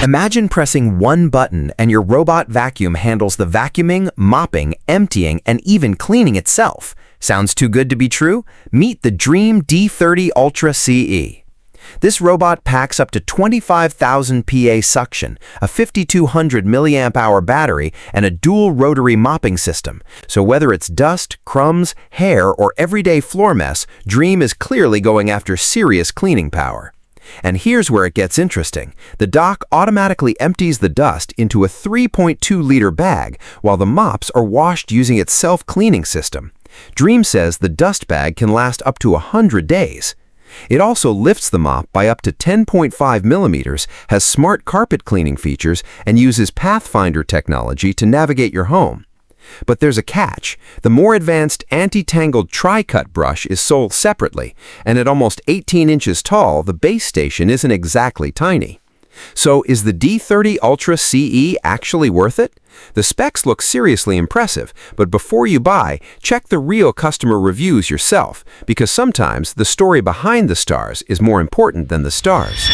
Imagine pressing one button and your robot vacuum handles the vacuuming, mopping, emptying, and even cleaning itself. Sounds too good to be true? Meet the Dreame D30 Ultra CE. This robot packs up to 25,000 PA suction, a 5200 mAh battery, and a dual rotary mopping system. So whether it's dust, crumbs, hair, or everyday floor mess, Dreame is clearly going after serious cleaning power. And here's where it gets interesting. The dock automatically empties the dust into a 3.2-liter bag, while the mops are washed using its self-cleaning system. Dreame says the dust bag can last up to 100 days. It also lifts the mop by up to 10.5 millimeters, has smart carpet cleaning features, and uses Pathfinder technology to navigate your home. But there's a catch. The more advanced anti-tangled tri-cut brush is sold separately, and at almost 18 inches tall, the base station isn't exactly tiny. So is the D30 Ultra CE actually worth it? The specs look seriously impressive, but before you buy, check the real customer reviews yourself, because sometimes the story behind the stars is more important than the stars.